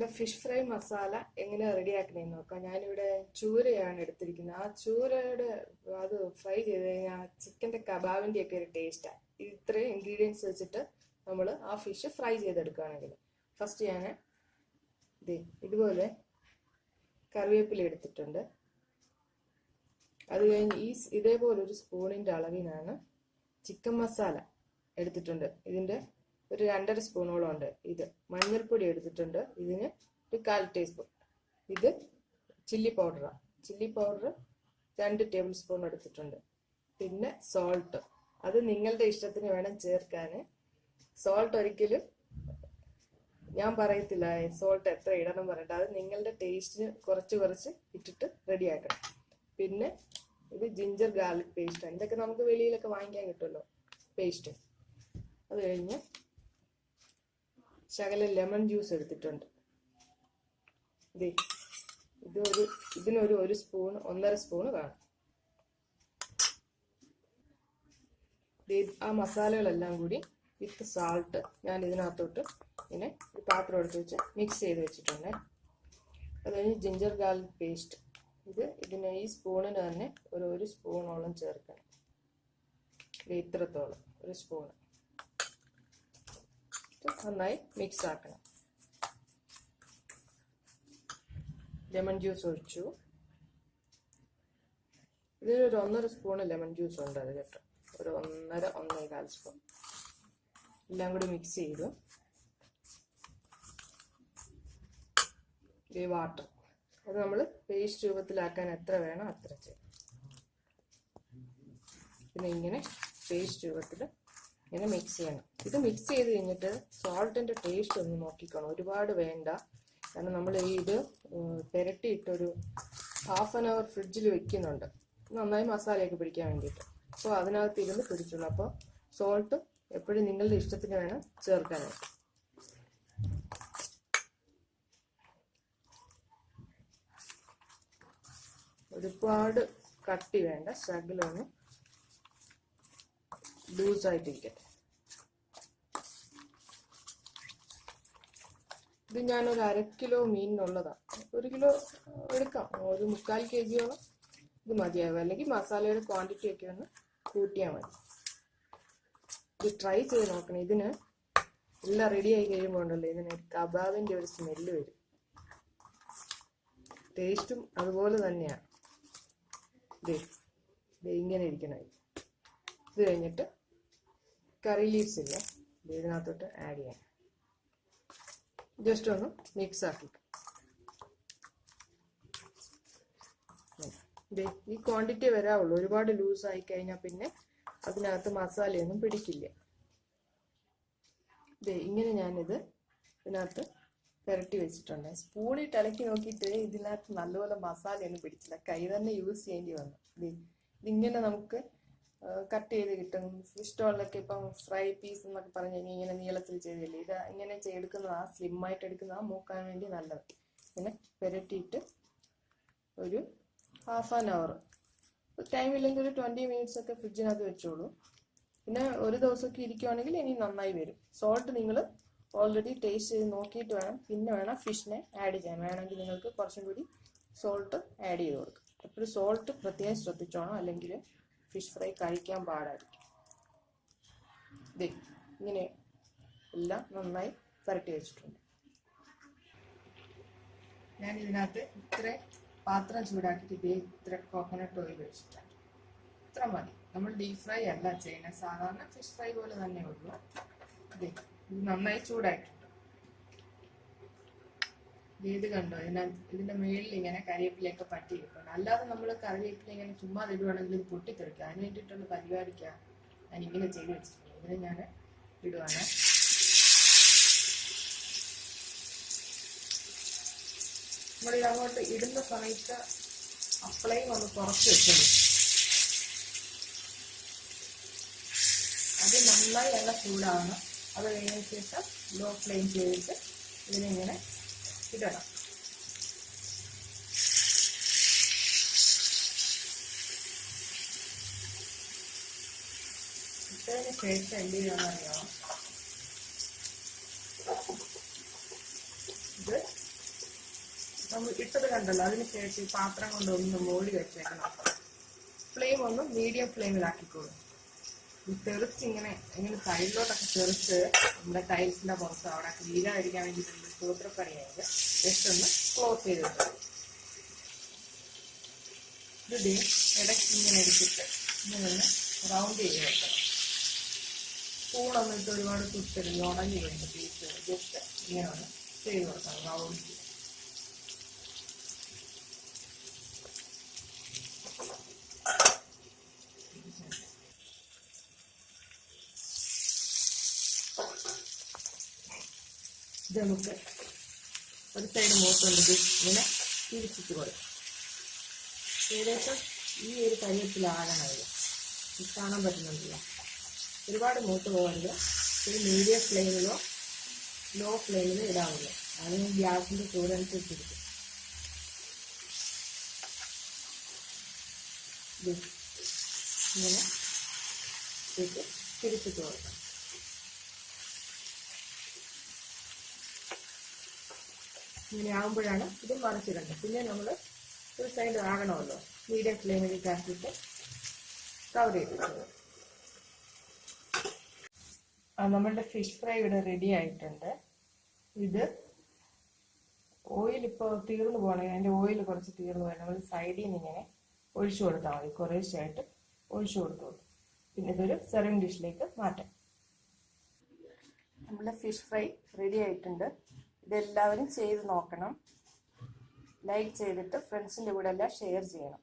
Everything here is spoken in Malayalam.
നമ്മുടെ ഫിഷ് ഫ്രൈ മസാല എങ്ങനെ റെഡിയാക്കണേന്ന് നോക്കാം. ഞാനിവിടെ ചൂരയാണ് എടുത്തിരിക്കുന്നത്. ആ ചൂരയുടെ അത് ഫ്രൈ ചെയ്ത് കഴിഞ്ഞാൽ ചിക്കൻ്റെ കബാബിൻ്റെ ഒക്കെ ഒരു ടേസ്റ്റാണ്. ഇത്രയും ഇൻഗ്രീഡിയൻസ് വെച്ചിട്ട് നമ്മൾ ആ ഫിഷ് ഫ്രൈ ചെയ്തെടുക്കുകയാണെങ്കിൽ ഫസ്റ്റ് ഞാൻ ഇതുപോലെ കറിവേപ്പില എടുത്തിട്ടുണ്ട്. അത് കഴിഞ്ഞ് ഇതേപോലെ ഒരു സ്പൂണിൻ്റെ അളവിനാണ് ചിക്കൻ മസാല എടുത്തിട്ടുണ്ട്. ഇതിൻ്റെ ഒരു 2.5 സ്പൂണോളം ഉണ്ട്. ഇത് മഞ്ഞൾപ്പൊടി എടുത്തിട്ടുണ്ട്. ഇതിന് ഒരു 1/4 ടീസ്പൂൺ. ഇത് ചില്ലി പൗഡറാണ്. ചില്ലി പൗഡർ 2 ടേബിൾ സ്പൂൺ എടുത്തിട്ടുണ്ട്. പിന്നെ സോൾട്ട്, അത് നിങ്ങളുടെ ഇഷ്ടത്തിന് വേണം ചേർക്കാൻ. സോൾട്ട് ഒരിക്കലും ഞാൻ പറയത്തില്ല സോൾട്ട് എത്ര ഇടണം പറഞ്ഞിട്ട്, അത് നിങ്ങളുടെ ടേസ്റ്റിന് കുറച്ച് ഇട്ടിട്ട് റെഡിയാക്കണം. പിന്നെ ഇത് ജിഞ്ചർ ഗാർലിക് പേസ്റ്റാണ്. ഇതൊക്കെ നമുക്ക് വെളിയിലൊക്കെ വാങ്ങിക്കാൻ കിട്ടുമല്ലോ പേസ്റ്റ്. അത് കഴിഞ്ഞ് ശകലം ലെമൺ ജ്യൂസ് എടുത്തിട്ടുണ്ട്. ഇതിനൊരു 1 സ്പൂൺ 1.5 സ്പൂൺ കാണും. ആ മസാലകളെല്ലാം കൂടി വിത്ത് സാൾട്ട് ഞാൻ ഇതിനകത്തോട്ട് ഇങ്ങനെ ഒരു പാത്രം എടുത്ത് വെച്ച് മിക്സ് ചെയ്ത് വെച്ചിട്ടുണ്ട്. അത് കഴിഞ്ഞ് ജിഞ്ചർ ഗാർലിക് പേസ്റ്റ്, ഇതിന് ഈ സ്പൂണിന് തന്നെ ഒരു 1 സ്പൂണോളം ചേർക്കണം. ഇത്രത്തോളം 1 സ്പൂൺ നന്നായി മിക്സ് ആക്കണം. ലെമൺ ജ്യൂസ് ഒഴിച്ചു. ഇതിലൊരു 1.5 സ്പൂൺ ലെമൺ ജ്യൂസ് ഉണ്ട്. അത് കേട്ടോ, ഒരു 1.5 സ്പൂൺ എല്ലാം കൂടി മിക്സ് ചെയ്തു. ഈ വാട്ടർ അത് നമ്മൾ പേസ്റ്റ് രൂപത്തിലാക്കാൻ എത്ര വേണം അത്ര ചെയ്യും. പിന്നെ ഇങ്ങനെ പേസ്റ്റ് രൂപത്തിൽ ഇങ്ങനെ മിക്സ് ചെയ്യണം. ഇത് മിക്സ് ചെയ്ത് കഴിഞ്ഞിട്ട് സോൾട്ടിൻ്റെ ടേസ്റ്റ് ഒന്ന് നോക്കിക്കണം. ഒരുപാട് വേണ്ട, കാരണം നമ്മൾ ഇത് പുരട്ടിയിട്ടൊരു 1/2 അവർ ഫ്രിഡ്ജിൽ വെക്കുന്നുണ്ട്, നന്നായി മസാലയൊക്കെ പിടിക്കാൻ വേണ്ടിയിട്ട്. അപ്പോൾ അതിനകത്ത് ഇരുന്ന് പിടിച്ചുള്ളൂ. അപ്പോൾ സോൾട്ട് എപ്പോഴും നിങ്ങളുടെ ഇഷ്ടത്തിന് വേണം ചേർക്കാനായിട്ട്. ഒരുപാട് കട്ടി വേണ്ട, ശകലമൊന്ന് ലൂസായിട്ടിരിക്കട്ടെ. ഇത് ഞാനൊരു 1/2 കിലോ മീനിനുള്ളതാണ്. 1 കിലോ എടുക്കാം, ഒരു 3/4 kg ഇത് മതിയാകും. അല്ലെങ്കിൽ മസാലയുടെ ക്വാണ്ടിറ്റി ഒക്കെ ഒന്ന് കൂട്ടിയാൽ മതി. ഇത് ട്രൈ ചെയ്ത് നോക്കണം. ഇതിന് എല്ലാം റെഡി ആയി കഴിയുമ്പോൾ ഉണ്ടല്ലോ, ഇതിന് കബാബിൻ്റെ ഒരു സ്മെല്ല് വരും. ടേസ്റ്റും അതുപോലെ തന്നെയാണ്. ഇങ്ങനെ ഇരിക്കണം. ഇത് കഴിഞ്ഞിട്ട് കറി ലീവ്സ് ഇല്ലേ, ഇതിനകത്തോട്ട് ആഡ് ചെയ്യാം. ജസ്റ്റ് ഒന്ന് മിക്സ് ആക്കി. ഈ ക്വാണ്ടിറ്റി വരാവുള്ളൂ. ഒരുപാട് ലൂസ് ആയി കഴിഞ്ഞാൽ പിന്നെ അതിനകത്ത് മസാലയൊന്നും പിടിക്കില്ല. ഇങ്ങനെ ഞാനിത് ഇതിനകത്ത് പുരട്ടി വെച്ചിട്ടുണ്ട്. സ്പൂണിട്ട് ഇളക്കി നോക്കിയിട്ട് ഇതിനകത്ത് നല്ലപോലെ മസാലയൊന്നും പിടിച്ചില്ല. കൈ തന്നെ യൂസ് ചെയ്യേണ്ടി വന്നു. ഇതിങ്ങനെ നമുക്ക് കട്ട് ചെയ്ത് കിട്ടും. ഫിഷ് സ്റ്റോളിലൊക്കെ ഇപ്പം ഫ്രൈ പീസ് എന്നൊക്കെ പറഞ്ഞു കഴിഞ്ഞാൽ ഇങ്ങനെ നീളത്തിൽ ചെയ്തില്ലേ, ഇത് ഇങ്ങനെ എടുക്കുന്നതാ സ്ലിമ്മായിട്ട് എടുക്കുന്നതാ മൂക്കാൻ വേണ്ടി നല്ലത്. ഇങ്ങനെ പുരട്ടിയിട്ട് ഒരു 1/2 അവർ, ടൈം ഇല്ലെങ്കിൽ ഒരു 20 മിനിറ്റ്സ് ഒക്കെ ഫ്രിഡ്ജിനകത്ത് വെച്ചോളൂ. പിന്നെ ഒരു ദിവസമൊക്കെ ഇരിക്കുവാണെങ്കിൽ ഇനി നന്നായി വരും. സോൾട്ട് നിങ്ങൾ ഓൾറെഡി ടേസ്റ്റ് ചെയ്ത് നോക്കിയിട്ട് പിന്നെ വേണം ഫിഷിനെ ആഡ് ചെയ്യാൻ. വേണമെങ്കിൽ നിങ്ങൾക്ക് കുറച്ചും കൂടി സോൾട്ട് ആഡ് ചെയ്ത് കൊടുക്കും. എപ്പോഴും സോൾട്ട് പ്രത്യേകം ശ്രദ്ധിച്ചോണം, അല്ലെങ്കിൽ ഫിഷ് ഫ്രൈ കഴിക്കാൻ പാടായിരിക്കും. ഇങ്ങനെ എല്ലാം നന്നായി പുരട്ടി വെച്ചിട്ടുണ്ട്. ഞാൻ ഇതിനകത്ത് ഇത്ര പാത്രം ചൂടാക്കിയിട്ട് ഇത്ര കോക്കനട്ട് ഓയിൽ വെച്ചിട്ടുണ്ട്. ഇത്ര മതി. നമ്മൾ ഡീപ് ഫ്രൈ അല്ല ചെയ്യുന്നത്, സാധാരണ ഫിഷ് ഫ്രൈ പോലെ തന്നെ ഉള്ളൂ. ഇത് നന്നായി ചൂടായിട്ടുണ്ട്. ഇത് കണ്ടോ, ഇതിന്റെ മേളിൽ ഇങ്ങനെ കറിവേപ്പിലയൊക്കെ പറ്റിയിരിക്കണം. അല്ലാതെ നമ്മൾ കറിവേപ്പില ഇങ്ങനെ ചുമ്മാ ഇടുവാണെങ്കിൽ ഇത് പൊട്ടിത്തെറിക്കുക. അതിന് വേണ്ടിയിട്ടുള്ള പരിപാടിക്കാണ് ഞാൻ ഇങ്ങനെ ചെയ്ത് വെച്ചിട്ടുണ്ട്. ഇതിന് ഞാൻ ഇടുവാണ്. നമ്മളിത് അങ്ങോട്ട് ഇടുന്ന സമയത്ത് അപ്പളയും ഒന്ന് കുറച്ച് വെക്കണം. അത് നന്നായി എണ്ണ ചൂടാവണം. അത് കഴിഞ്ഞ ശേഷം ലോ ഫ്ലെയിം ചെയ്തിട്ട് ഇതിനിങ്ങനെ ഇടണം. ഇട്ടതിന് ശേഷം എന്ത് ചെയ്യണമെന്നറിയാമോ, ഇത് നമ്മൾ ഇട്ടത് കണ്ടല്ലോ, അതിനുശേഷം ഈ പാത്രം കൊണ്ടൊന്ന് മൂടി വെച്ചേക്കണം. ഫ്ലെയിം ഒന്ന് മീഡിയം ഫ്ലെയിമിലാക്കിക്കോളൂ. ഈ തെറിച്ചിങ്ങനെ സൈഡിലോട്ടൊക്കെ തെറിച്ച് നമ്മുടെ ടൈൽസിന്റെ പുറത്ത് അവിടെ വീഴാതിരിക്കാൻ വേണ്ടിയിട്ടുള്ള സൂത്രപ്പണിയായത് ജസ്റ്റ് ഒന്ന് ക്ലോസ് ചെയ്തിട്ട് ഇത് ഇടയ്ക്ക് ഇങ്ങനെ എടുത്തിട്ട് ഇങ്ങനെ റൗണ്ട് ചെയ്ത് വെക്കണം. സ്പൂണൊന്നും ഇട്ട് ഒരുപാട് കുത്തരുത്, ഉണങ്ങി വേണ്ട പീസ് ജസ്റ്റ് ഇങ്ങനെ ഒന്ന് ചെയ്ത് കൊടുക്കണം റൗണ്ട് ചെയ്ത്. ഇത് നമുക്ക് ഒരു സൈഡ് മൂത്തുകൊണ്ട് ഇങ്ങനെ തിരിച്ചിട്ട് കൊടുക്കും. ഏകദേശം ഈ ഒരു പരുവത്തിലാകണം ഇത്. കാണാൻ പറ്റുന്നുണ്ടല്ലോ, ഒരുപാട് മൂത്ത് പോകരുത്. ഒരു മീഡിയം ഫ്ലെയിമിലോ ലോ ഫ്ലെയിമിലോ ഇടാവുള്ളൂ. അതിന് ഗ്യാസിൻ്റെ ചൂടനുസരിച്ചിരിക്കും. ഇങ്ങനെ തിരിച്ചിട്ട് കൊടുക്കാം. ഇങ്ങനെ ആകുമ്പോഴാണ് ഇത് മറിച്ചിടേണ്ടത്. പിന്നെ നമ്മൾ ഒരു സൈഡ് ആകണമല്ലോ, മീഡിയം ഫ്ലെയിമിലേക്ക് ആക്കിയിട്ട് കവർ ചെയ്തിട്ടുണ്ട്. നമ്മളുടെ ഫിഷ് ഫ്രൈ ഇവിടെ റെഡി ആയിട്ടുണ്ട്. ഇത് ഓയിൽ ഇപ്പോൾ തീർന്നു പോകണമെങ്കിൽ അതിൻ്റെ ഓയിൽ കുറച്ച് തീർന്നു പോയാൽ നമ്മൾ സൈഡിൽ നിന്ന് ഇങ്ങനെ ഒഴിച്ചു കൊടുത്താൽ മതി. കുറേശ്ശായിട്ട് ഒഴിച്ചു കൊടുത്തോളൂ. പിന്നെ ഇതൊരു സെർവിങ് ഡിഷിലേക്ക് മാറ്റാം. നമ്മുടെ ഫിഷ് ഫ്രൈ റെഡി ആയിട്ടുണ്ട്. ഇതെല്ലാവരും ചെയ്ത് നോക്കണം. ലൈക്ക് ചെയ്തിട്ട് ഫ്രണ്ട്സിൻ്റെ കൂടെ എല്ലാം ഷെയർ ചെയ്യണം.